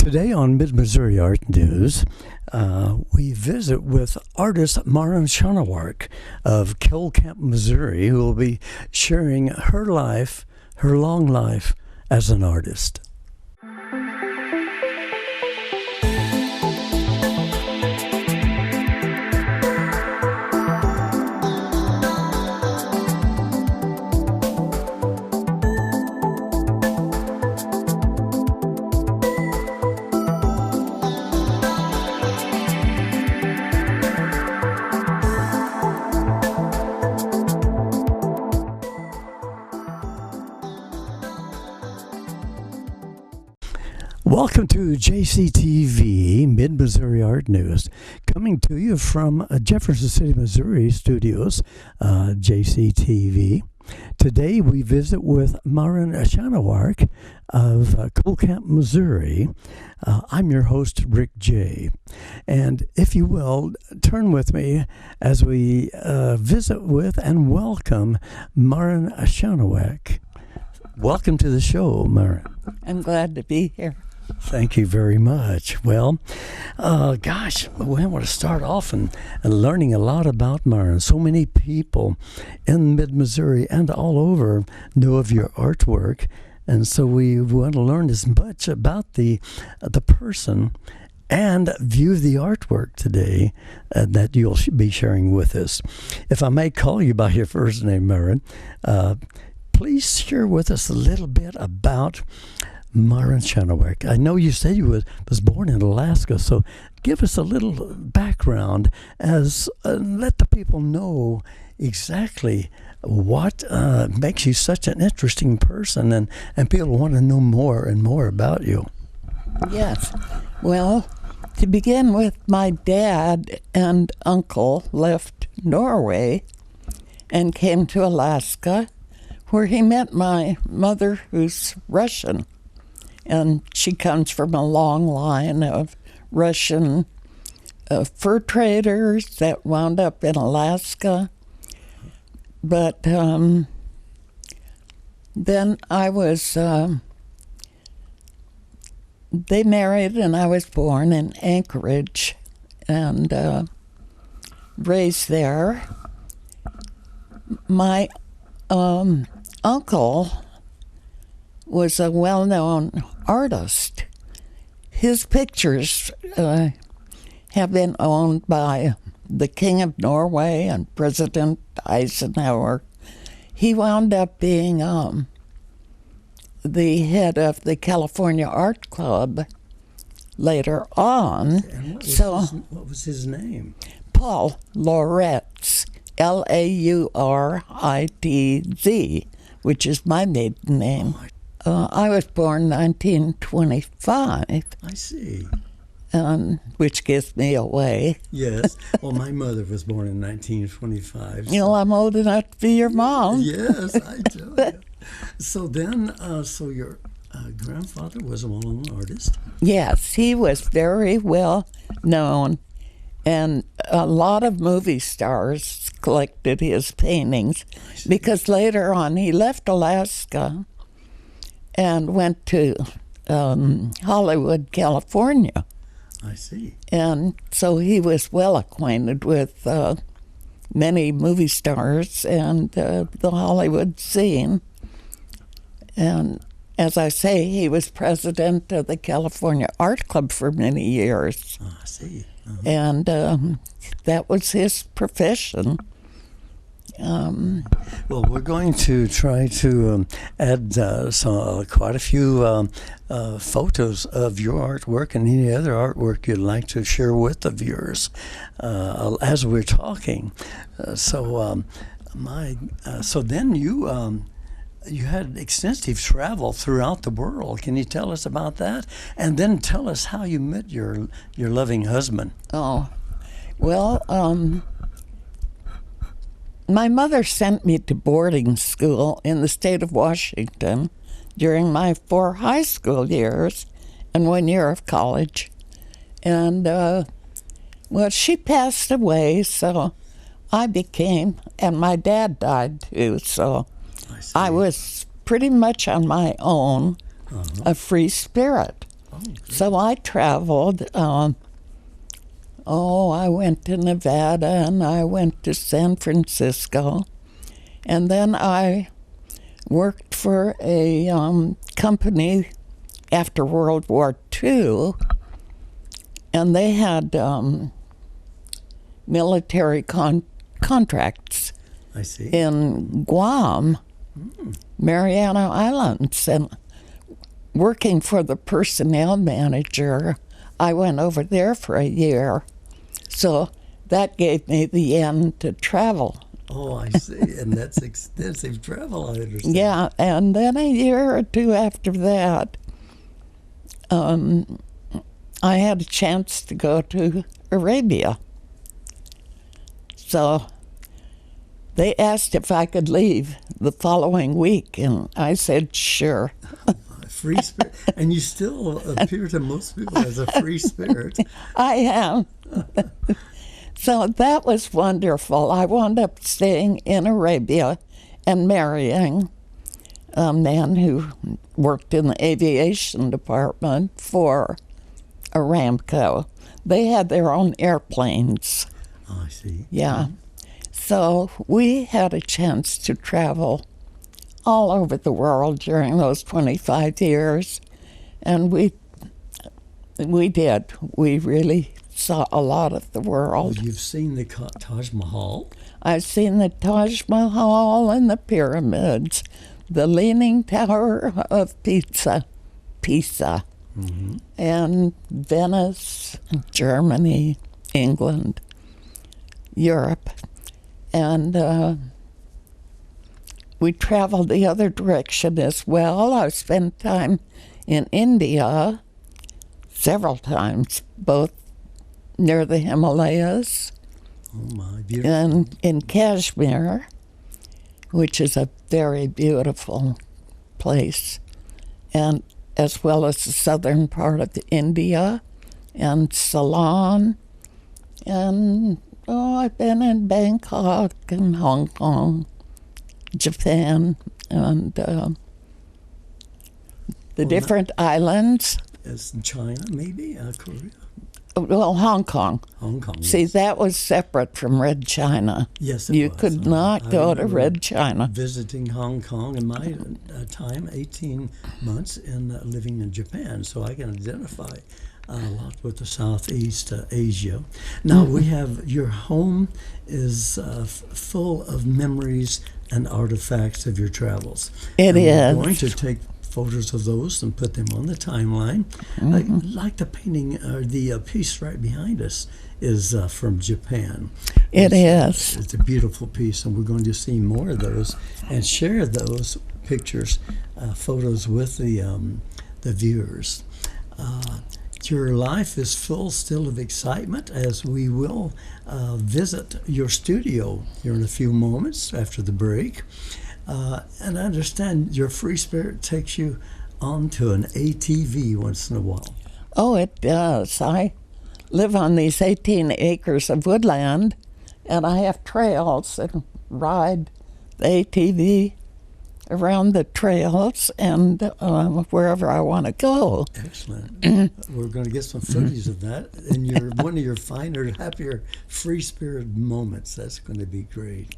Today on Mid-Missouri Art News, we visit with artist Maren Schenewark of Kill Camp, Missouri, who will be sharing her life, her long life as an artist. Welcome to JCTV, Mid-Missouri Art News, coming to you from Jefferson City, Missouri studios, JCTV. Today we visit with Maren Schenewark of Kill Camp, Missouri. I'm your host, Rick J. And if you will, turn with me as we visit with and welcome Maren Schenewark. Welcome to the show, Maren. I'm glad to be here. Thank you very much. Well, we want to start off and learning a lot about Maren. So many people in mid-Missouri and all over know of your artwork, and so we want to learn as much about the person and view the artwork today that you'll be sharing with us. If I may call you by your first name, Maren, please share with us a little bit about Maren Schenewark. I know you said you was born in Alaska, so give us a little background as let the people know exactly what makes you such an interesting person, and people want to know more and more about you. Yes. Well, to begin with, my dad and uncle left Norway and came to Alaska, where he met my mother, who's Russian. And she comes from a long line of Russian fur traders that wound up in Alaska. But then I was, they married and I was born in Anchorage and raised there. My uncle was a well-known artist. His pictures have been owned by the King of Norway and President Eisenhower. He wound up being the head of the California Art Club later on. And what was his name? Paul Lauritz, Lauritz, which is my maiden name. I was born 1925. I see. Which gives me away. Yes. Well, my mother was born in 1925. You know, I'm old enough to be your mom. Yes, I tell you. So then, so your grandfather was a well-known artist? Yes, he was very well known. And a lot of movie stars collected his paintings because later on he left Alaska and went to Hollywood, California. I see. And so he was well acquainted with many movie stars and the Hollywood scene. And as I say, he was president of the California Art Club for many years. Oh, I see. Uh-huh. And that was his profession. Well, we're going to try to add quite a few photos of your artwork and any other artwork you'd like to share with the viewers as we're talking. So then you had extensive travel throughout the world. Can you tell us about that? And then tell us how you met your loving husband. Oh, well, my mother sent me to boarding school in the state of Washington during my 4 high school years and 1 year of college. And, she passed away, so I became, and my dad died too, so I was pretty much on my own, a free spirit. So I traveled. I went to Nevada and I went to San Francisco. And then I worked for a company after World War II, and they had military contracts I see. in Guam, Mariana Islands, and working for the personnel manager, I went over there for a year. So that gave me the end to travel. Oh, I see. And that's extensive travel, I understand. Yeah, and then a year or two after that, I had a chance to go to Arabia. So they asked if I could leave the following week, and I said sure. Free spirit. And you still appear to most people as a free spirit. I am. So that was wonderful. I wound up staying in Arabia and marrying a man who worked in the aviation department for Aramco. They had their own airplanes. Oh, I see. Yeah. So we had a chance to travel all over the world during those 25 years. And we did. We really saw a lot of the world. Well, you've seen the Taj Mahal. I've seen the Taj Mahal and the pyramids, the Leaning Tower of Pisa, and Venice, Germany, England, Europe. And we traveled the other direction as well. I spent time in India several times, both near the Himalayas Oh, my beautiful. and in Kashmir, which is a very beautiful place, and as well as the southern part of India and Ceylon. And I've been in Bangkok and Hong Kong, Japan, and the different islands. As in China, maybe? Korea? Well, Hong Kong. Hong Kong. See, yes. that was separate from Red China. Yes, it You was. could not I go to remember Red China. visiting Hong Kong in my time, 18 months, and living in Japan, so I can identify a lot with the Southeast Asia. Now, we have your home is full of memories and artifacts of your travels. It And is. We're going to take photos of those and put them on the timeline. Like the painting, or the piece right behind us is from Japan. It is. It's a beautiful piece, and we're going to see more of those and share those pictures, photos with the viewers. Your life is full still of excitement, as we will visit your studio here in a few moments after the break. And I understand your free spirit takes you onto an ATV once in a while. Oh, it does. I live on these 18 acres of woodland, and I have trails and ride the ATV around the trails and wherever I want to go. Excellent. We're going to get some footage of that in one of your finer, happier, free spirit moments. That's going to be great.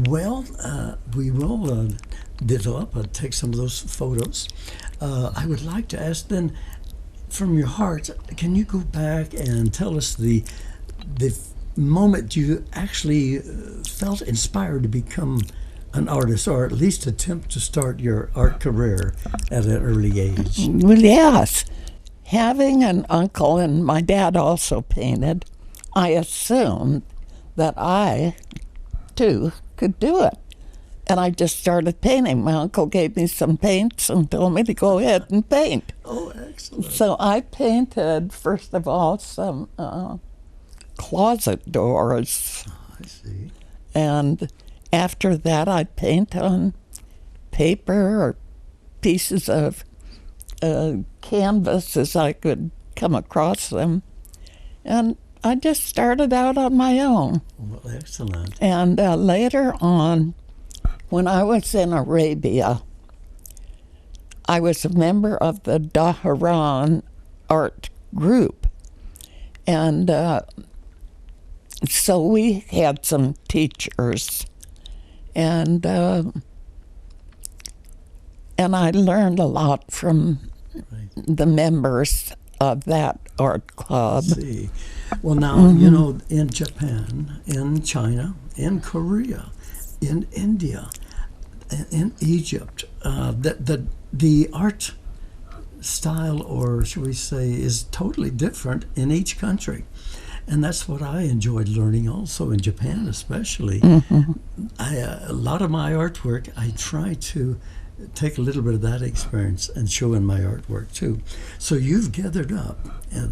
Well, we will develop, take some of those photos. I would like to ask then, from your heart, can you go back and tell us the moment you actually felt inspired to become an artist, or at least attempt to start your art career at an early age? Well, yes. Having an uncle, and my dad also painted, I assumed that I, too, could do it. And I just started painting. My uncle gave me some paints and told me to go ahead and paint. Oh, excellent. So I painted, first of all, some closet doors. I see. And after that, I'd paint on paper or pieces of canvas as I could come across them. And I just started out on my own. Well, excellent. And later on, when I was in Arabia, I was a member of the Dahran art group. And so we had some teachers. And I learned a lot from the members of that art club. I see. Well, now, you know, in Japan, in China, in Korea, in India, in Egypt, the art style, or should we say, is totally different in each country. And that's what I enjoyed learning also in Japan especially. A lot of my artwork, I try to take a little bit of that experience and show in my artwork too. So you've gathered up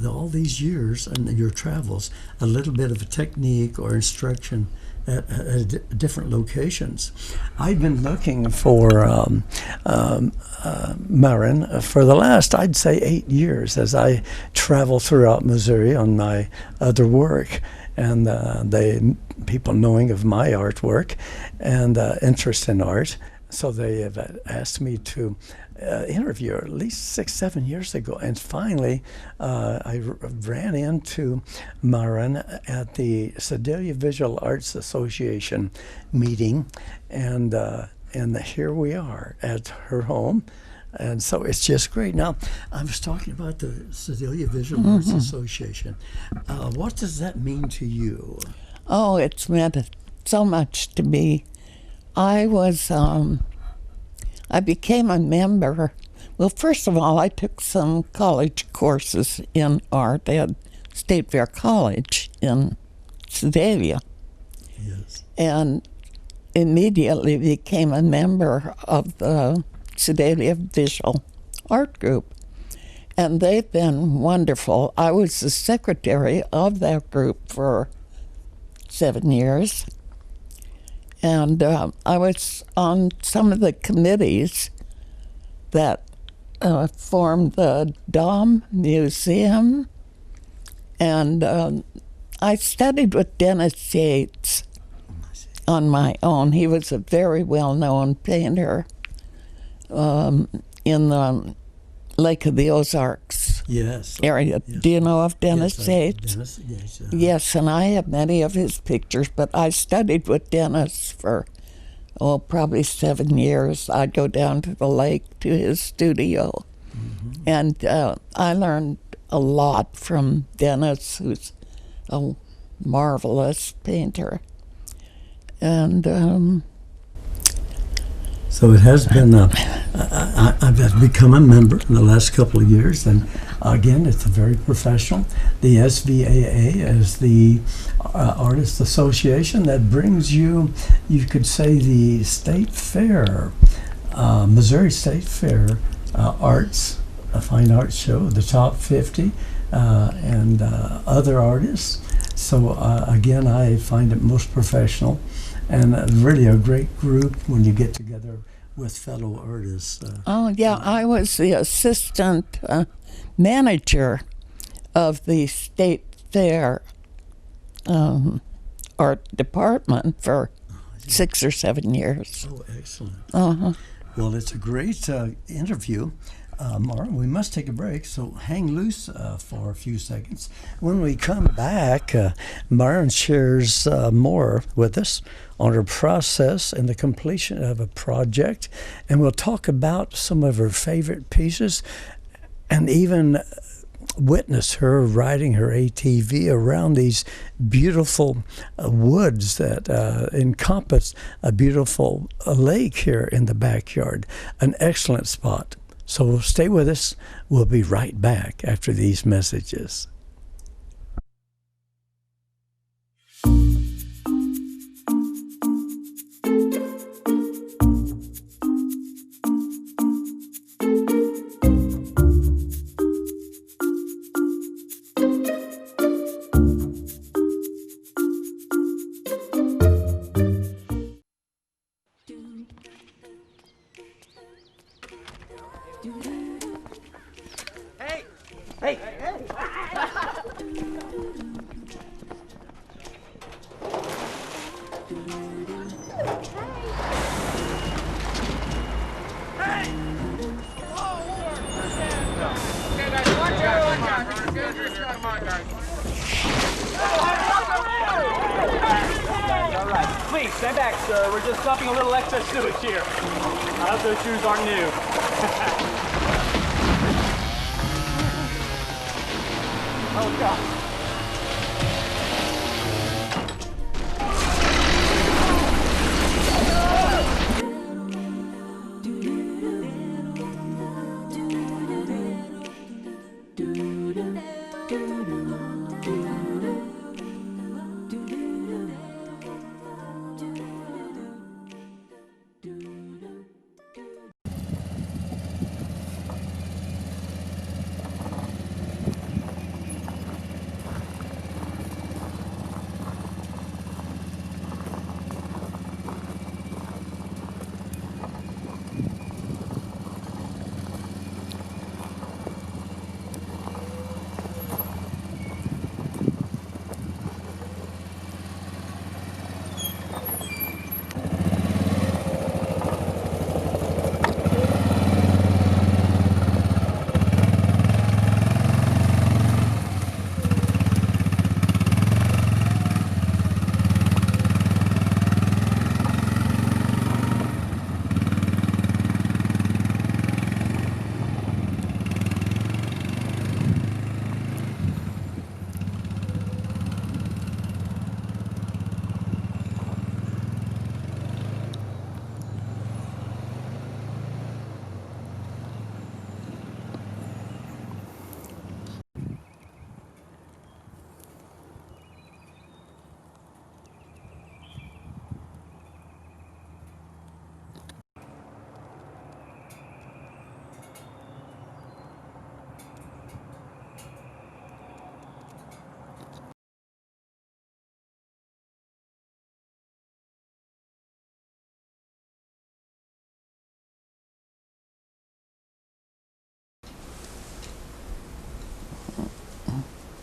all these years and your travels a little bit of a technique or instruction at different locations. I've been looking for Maren for the last, I'd say, 8 years as I travel throughout Missouri on my other work. And people knowing of my artwork and interest in art, so they have asked me to interview her at least 6-7 years ago. And finally, I ran into Maren at the Sedalia Visual Arts Association meeting, and here we are at her home. And so it's just great. Now, I was talking about the Sedalia Visual Arts Association. What does that mean to you? Oh, it's meant so much to me. I became a member. Well, first of all, I took some college courses in art at State Fair College in Sedalia. Yes. And immediately became a member of the Sedalia Visual Art Group. And they've been wonderful. I was the secretary of that group for 7 years. And I was on some of the committees that formed the Dom Museum. And I studied with Dennis Yates on my own. He was a very well-known painter in the Lake of the Ozarks area. Yes. Do you know of Dennis Yes, Yates? Dennis, yes. Yes, and I have many of his pictures, but I studied with Dennis for, probably 7 years. I'd go down to the lake to his studio. And I learned a lot from Dennis, who's a marvelous painter. And so it has been, I've become a member in the last couple of years, and again, it's a very professional. The SVAA is the Artist Association that brings you could say, the State Fair, Missouri State Fair Arts, a fine arts show, the top 50, and other artists. So again, I find it most professional. And really a great group when you get together with fellow artists. I was the assistant manager of the State Fair art department for 6 or 7 years. Oh, excellent. Uh-huh. Well, it's a great interview. Maren, we must take a break, so hang loose for a few seconds. When we come back, Maren shares more with us on her process and the completion of a project, and we'll talk about some of her favorite pieces and even witness her riding her ATV around these beautiful woods that encompass a beautiful lake here in the backyard. An excellent spot. So stay with us. We'll be right back after these messages. Please, stand back, sir. We're just dumping a little excess sewage here. I hope those shoes aren't new. Oh, God.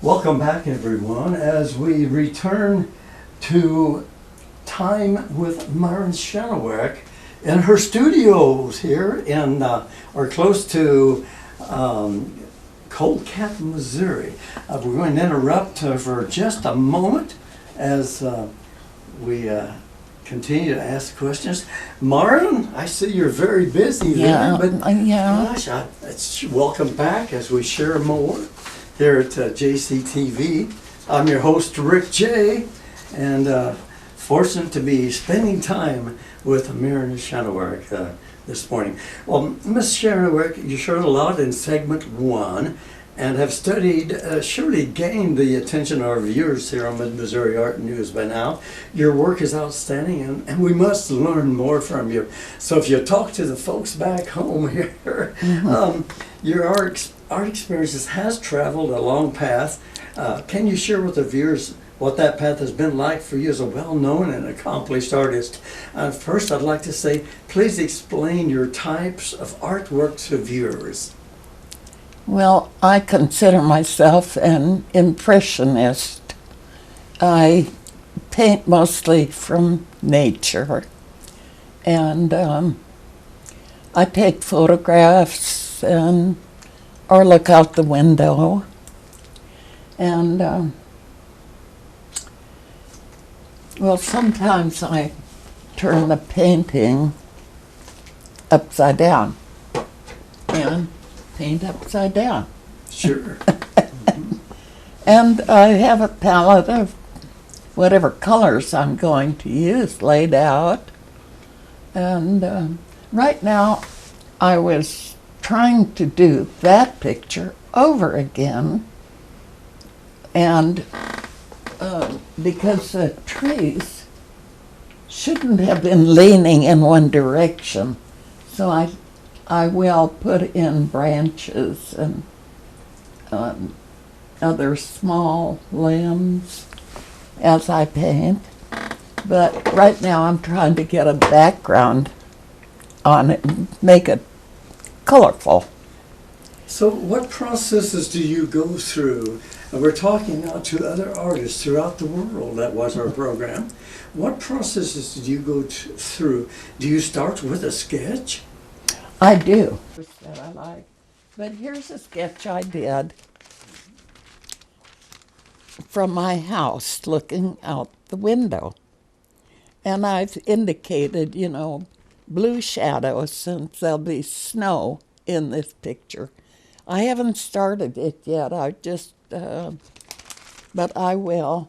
Welcome back, everyone, as we return to time with Maren Schenewark in her studios here in or close to Cold Cap, Missouri. We're going to interrupt for just a moment as we continue to ask questions. Maren, I see you're very busy there, but gosh, welcome back as we share more here at JCTV. I'm your host, Rick J., and fortunate to be spending time with Maren Schenewark this morning. Well, Ms. Schenewark, you shared a lot in segment 1 and have studied, surely gained the attention of our viewers here on Mid-Missouri Art News by now. Your work is outstanding, and we must learn more from you. So if you talk to the folks back home here, your art experiences has traveled a long path. Can you share with the viewers what that path has been like for you as a well-known and accomplished artist? First, I'd like to say, please explain your types of artwork to viewers. Well, I consider myself an impressionist. I paint mostly from nature, and I take photographs trees and or look out the window. And well, sometimes I turn the painting upside down and paint upside down. Sure. And I have a palette of whatever colors I'm going to use laid out. And right now I was trying to do that picture over again, and because the trees shouldn't have been leaning in one direction, so I will put in branches and other small limbs as I paint. But right now I'm trying to get a background on it and make it colorful. So what processes do you go through? We're talking now to other artists throughout the world. That was our program. What processes did you go through? Do you start with a sketch? I do. That I like. But here's a sketch I did from my house looking out the window. And I've indicated, blue shadows since there'll be snow in this picture. I haven't started it yet. But I will.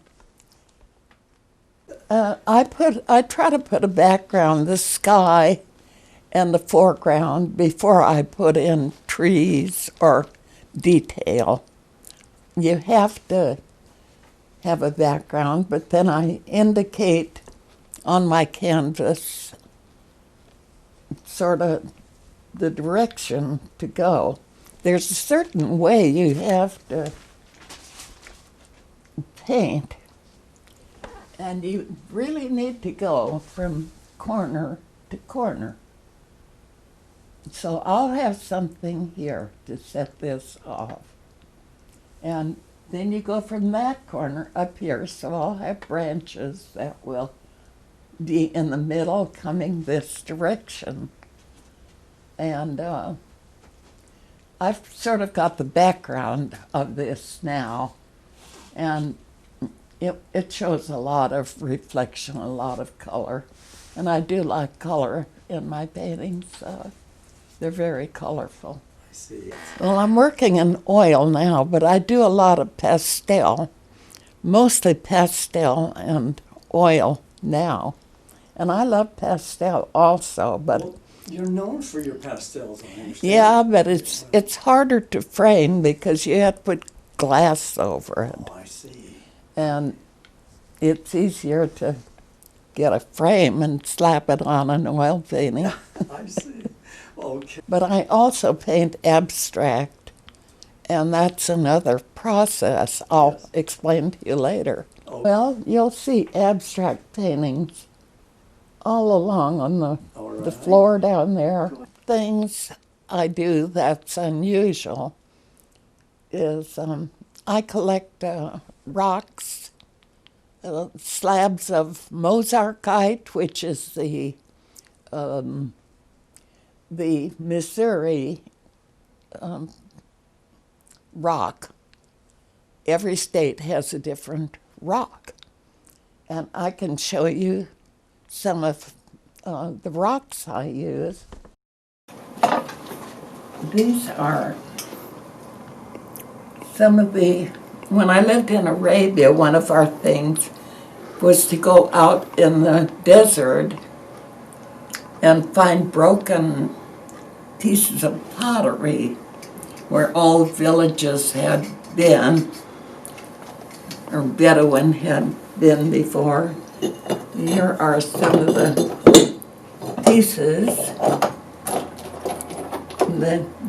I try to put a background, the sky and the foreground, before I put in trees or detail. You have to have a background, but then I indicate on my canvas sort of the direction to go. There's a certain way you have to paint, and you really need to go from corner to corner. So I'll have something here to set this off. And then you go from that corner up here, so I'll have branches that will be in the middle coming this direction. And I've sort of got the background of this now, and it shows a lot of reflection, a lot of color. And I do like color in my paintings. They're very colorful. I see. Well, I'm working in oil now, but I do a lot of pastel, mostly pastel and oil now. And I love pastel also, but Well, you're known for your pastels, I understand. yeah, but it's harder to frame because you have to put glass over it. Oh, I see. And it's easier to get a frame and slap it on an oil painting. I see. Okay. But I also paint abstract, and that's another process I'll explain to you later. Oh. Well, you'll see abstract paintings all along on the right. floor down there. Things I do that's unusual is I collect rocks, slabs of mosarkite, which is the Missouri rock. Every state has a different rock. And I can show you some of the rocks I use. These are some of when I lived in Arabia, one of our things was to go out in the desert and find broken pieces of pottery where old villages had been, or Bedouin had been before. Here are some of the pieces.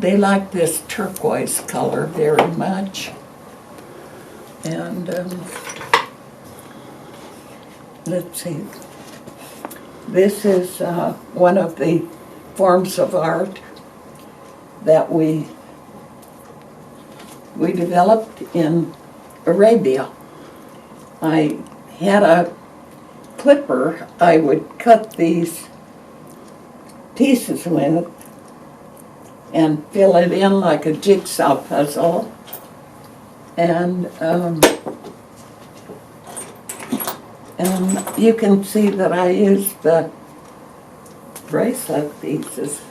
They like this turquoise color very much. And let's see. This is one of the forms of art that we developed in Arabia. I had a clipper I would cut these pieces with, and fill it in like a jigsaw puzzle. And you can see that I used the bracelet pieces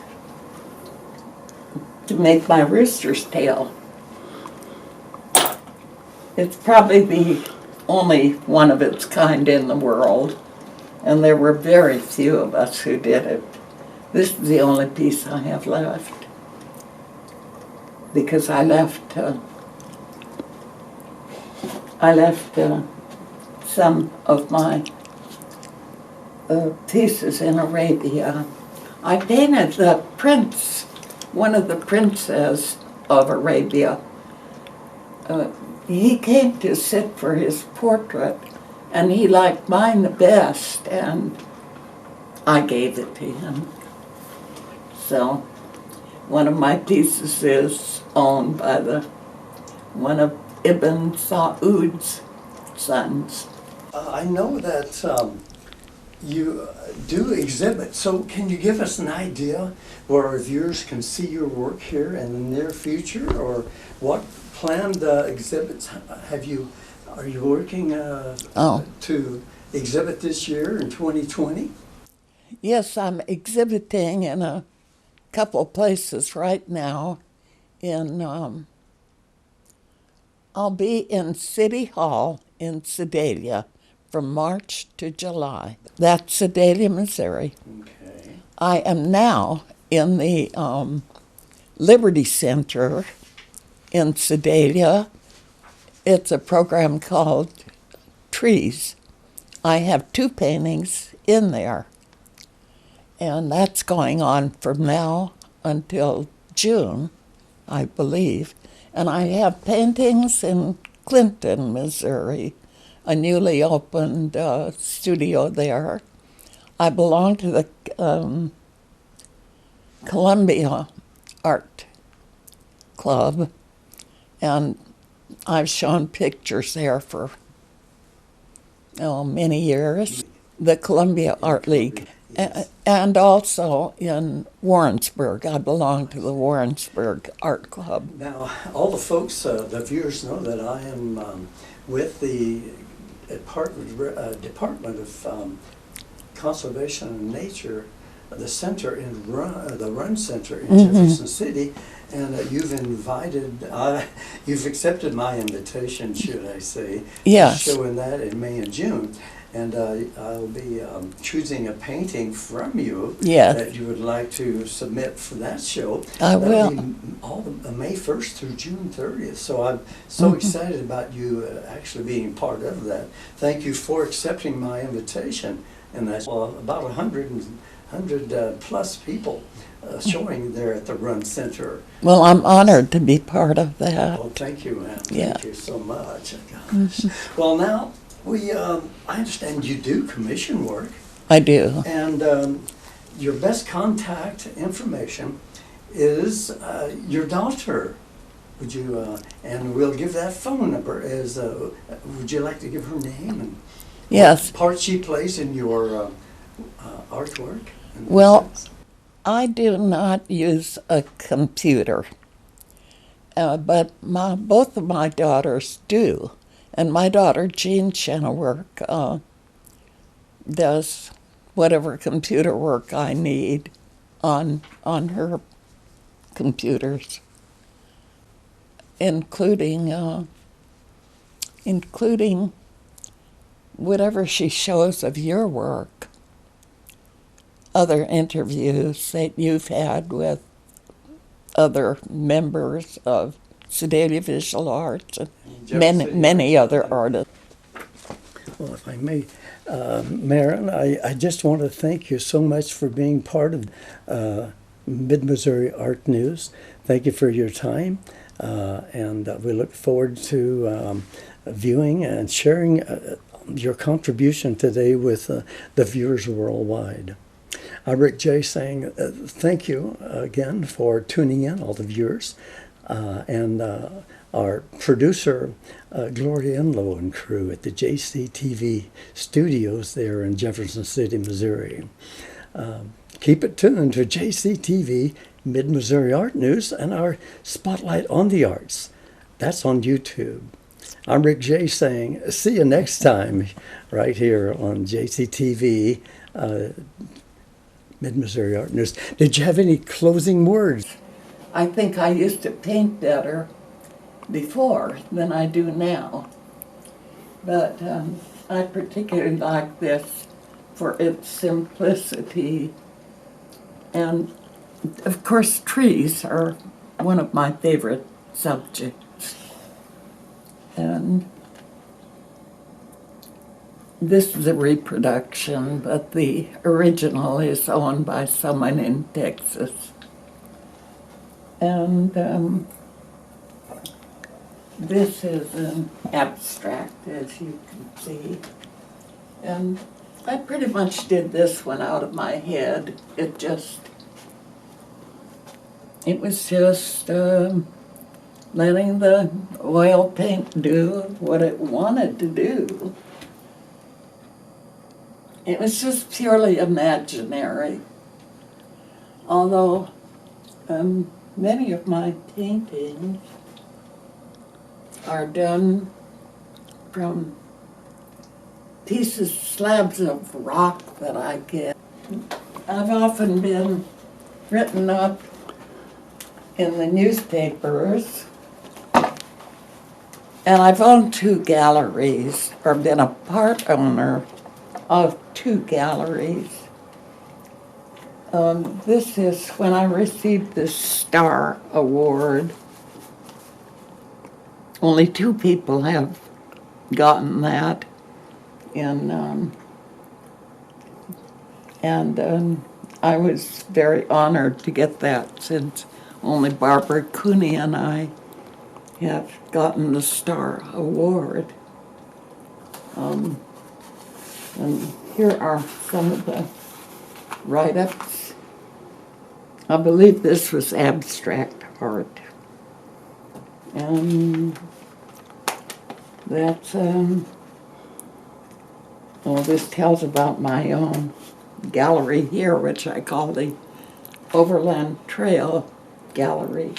to make my rooster's tail. It's probably the only one of its kind in the world, and there were very few of us who did it. This is the only piece I have left, because I left some of my pieces in Arabia. I painted the prince, one of the princes of Arabia. He came to sit for his portrait, and he liked mine the best, and I gave it to him. So one of my pieces is owned by one of Ibn Saud's sons. I know that you do exhibit, so can you give us an idea where our viewers can see your work here in the near future, or what planned exhibits are you working to exhibit this year in 2020? Yes, I'm exhibiting in a couple places right now. I'll be in City Hall in Sedalia from March to July. That's Sedalia, Missouri. Okay. I am now in the Liberty Center in Sedalia. It's a program called Trees. I have 2 paintings in there, and that's going on from now until June, I believe. And I have paintings in Clinton, Missouri, a newly opened studio there. I belong to the Columbia Art Club, and I've shown pictures there for many years. The Columbia Art League. And also in Warrensburg. I belong to the Warrensburg Art Club. Now, all the folks, the viewers know that I am with the Department of Conservation and Nature, the center in the Run Center in Jefferson City, and you've accepted my invitation, should I say? Yes. Showing that in May and June. And I'll be choosing a painting from you that you would like to submit for that show. I will. May 1st through June 30th. So I'm so excited about you actually being part of that. Thank you for accepting my invitation. And that's about 100 plus people showing there at the Run Center. Well, I'm honored to be part of that. Oh, thank you, ma'am. Yeah. Thank you so much. Gosh. Well, now, I understand you do commission work. I do. And your best contact information is your daughter. Would you, and we'll give that phone number as, would you like to give her name and yes. what part she plays in your artwork? Well, I do not use a computer, but both of my daughters do. And my daughter, Jean Schenewark, does whatever computer work I need on her computers, including whatever she shows of your work, other interviews that you've had with other members of Sedalia Visual Arts and many other artists. Well, if I may, Maren, I just want to thank you so much for being part of Mid-Missouri Art News. Thank you for your time, and we look forward to viewing and sharing your contribution today with the viewers worldwide. Rick J. saying thank you again for tuning in, all the viewers. And our producer, Gloria Enlow and crew at the JCTV studios there in Jefferson City, Missouri. Keep it tuned to JCTV Mid-Missouri Art News and our Spotlight on the Arts. That's on YouTube. I'm Rick J. saying, see you next time right here on JCTV, Mid-Missouri Art News. Did you have any closing words? I think I used to paint better before than I do now. But I particularly like this for its simplicity. And of course, trees are one of my favorite subjects. And this is a reproduction, but the original is owned by someone in Texas. And this is an abstract, as you can see. And I pretty much did this one out of my head. It was just letting the oil paint do what it wanted to do. It was just purely imaginary. Although many of my paintings are done from slabs of rock that I get. I've often been written up in the newspapers, and I've owned 2 galleries, or been a part owner of 2 galleries. This is when I received the Star Award. Only 2 people have gotten that. And I was very honored to get that, since only Barbara Cooney and I have gotten the Star Award. And here are some of the write-ups. I believe this was abstract art. And that's, this tells about my own gallery here, which I call the Overland Trail Gallery.